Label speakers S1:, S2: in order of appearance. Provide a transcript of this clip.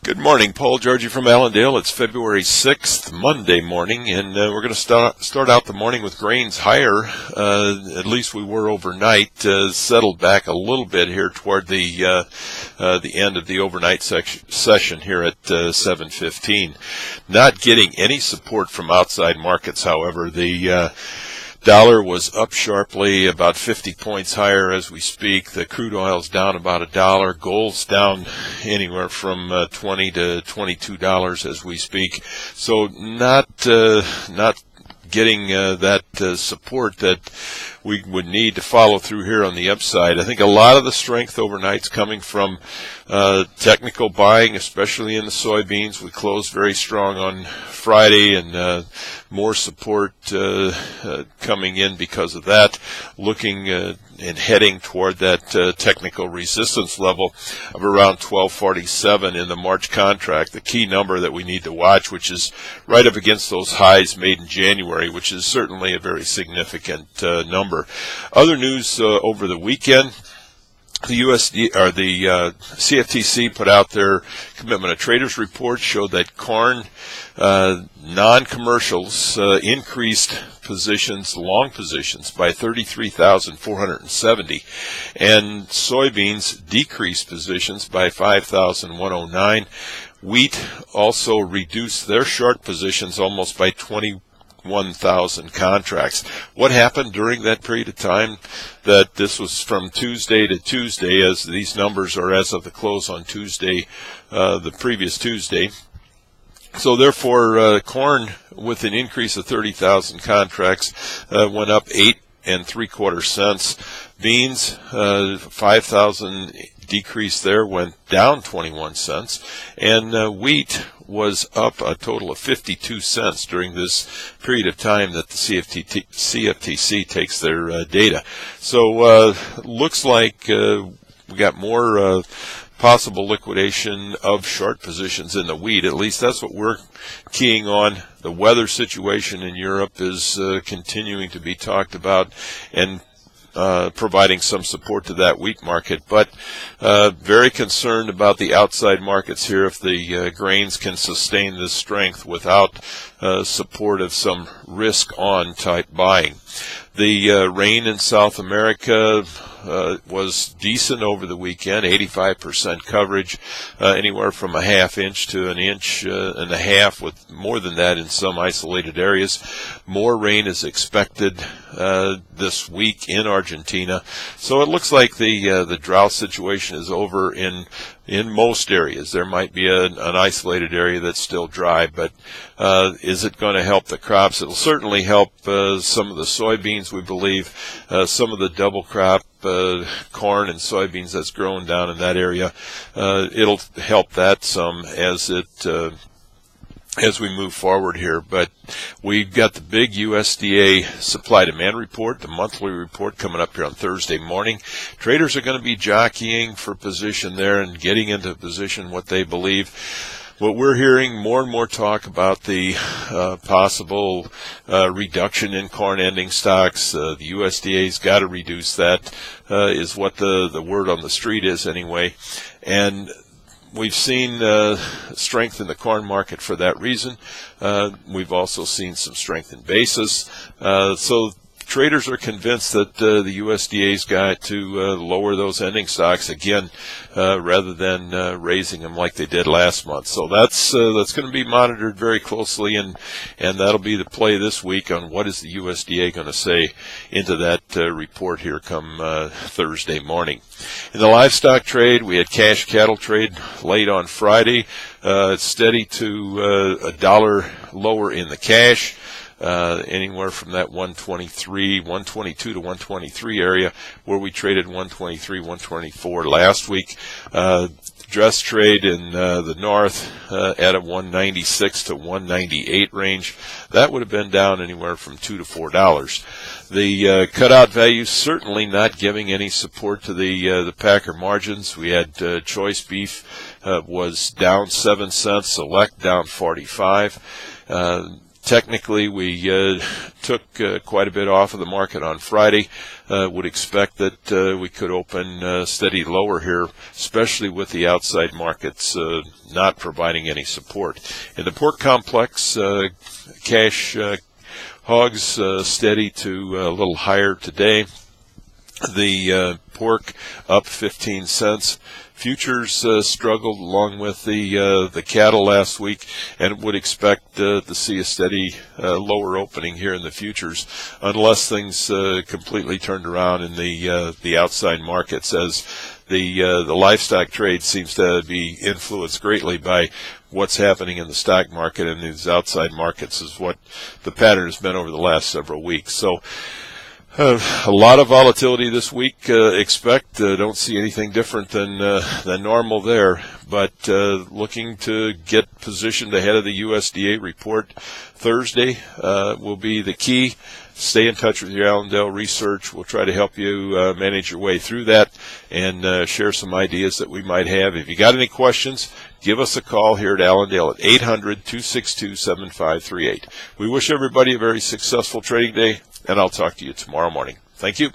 S1: Good morning, Paul Georgie from Allendale. It's February 6th, Monday morning, and we're going to start out the morning with grains higher. At least we were overnight. Settled back a little bit here toward the end of the overnight session here at 7:15. Not getting any support from outside markets, however. The dollar was up sharply, about 50 points higher as we speak. The crude oil's down about $1. Gold's down anywhere from $20 to $22 as we speak. So not getting that support that we would need to follow through here on the upside. I think a lot of the strength overnight's coming from technical buying, especially in the soybeans. We closed very strong on Friday, and more support coming in because of that, looking and heading toward that technical resistance level of around 1247 in the March contract, the key number that we need to watch, which is right up against those highs made in January, which is certainly a very significant number. Other news over the weekend. The CFTC put out their commitment of traders report, showed that corn non-commercials increased positions, long positions, by 33,470, and soybeans decreased positions by 5,109. Wheat also reduced their short positions almost by 21,000 contracts. What happened during that period of time? That this was from Tuesday to Tuesday, as these numbers are as of the close on Tuesday, the previous Tuesday. So therefore, corn, with an increase of 30,000 contracts, went up 8 3/4 cents. Beans, 5,000 decrease there, went down 21 cents, and wheat was up a total of 52 cents during this period of time that the CFTC takes their data. So looks like we got more possible liquidation of short positions in the wheat. At least that's what we're keying on. The weather situation in Europe is continuing to be talked about, and providing some support to that wheat market, but very concerned about the outside markets here if the grains can sustain this strength without support of some risk-on type buying. The rain in South America was decent over the weekend, 85% coverage, anywhere from a ½ inch to an inch and a half, with more than that in some isolated areas. More rain is expected this week in Argentina. So it looks like the drought situation is over in most areas. There might be an isolated area that's still dry, but is it going to help the crops? It'll certainly help some of the soybeans, we believe, some of the double crop corn and soybeans that's growing down in that area. It'll help that some as we move forward here. But we've got the big USDA supply-demand report, the monthly report, coming up here on Thursday morning. Traders are going to be jockeying for position there and getting into position what they believe. What we're hearing more and more talk about the possible reduction in corn ending stocks. The USDA's got to reduce that, is what the word on the street is anyway. And we've seen strength in the corn market for that reason. We've also seen some strength in basis. So traders are convinced that the USDA's got to lower those ending stocks again, rather than raising them like they did last month. So that's going to be monitored very closely, and that'll be the play this week on what is the USDA going to say into that report here come Thursday morning. In the livestock trade, we had cash cattle trade late on Friday. It's steady to $1 lower in the cash. Anywhere from that 122 to 123 area, where we traded 123, 124 last week. Dress trade in the north at a 196 to 198 range. That would have been down anywhere from $2 to $4. The cutout value certainly not giving any support to the packer margins. We had choice beef was down 7 cents, select down 45. Technically, we took quite a bit off of the market on Friday. Would expect that we could open steady lower here, especially with the outside markets not providing any support. In the pork complex, cash hogs steady to a little higher today. The pork up 15 cents. Futures struggled along with the cattle last week, and would expect to see a steady lower opening here in the futures, unless things completely turned around in the outside markets, as the livestock trade seems to be influenced greatly by what's happening in the stock market, and these outside markets is what the pattern has been over the last several weeks. So a lot of volatility this week. Don't see anything different than normal there, but looking to get positioned ahead of the USDA report Thursday will be the key. Stay in touch with your Allendale research. We'll try to help you manage your way through that, and share some ideas that we might have. If you got any questions, give us a call here at Allendale at 800-262-7538. We wish everybody a very successful trading day, and I'll talk to you tomorrow morning. Thank you.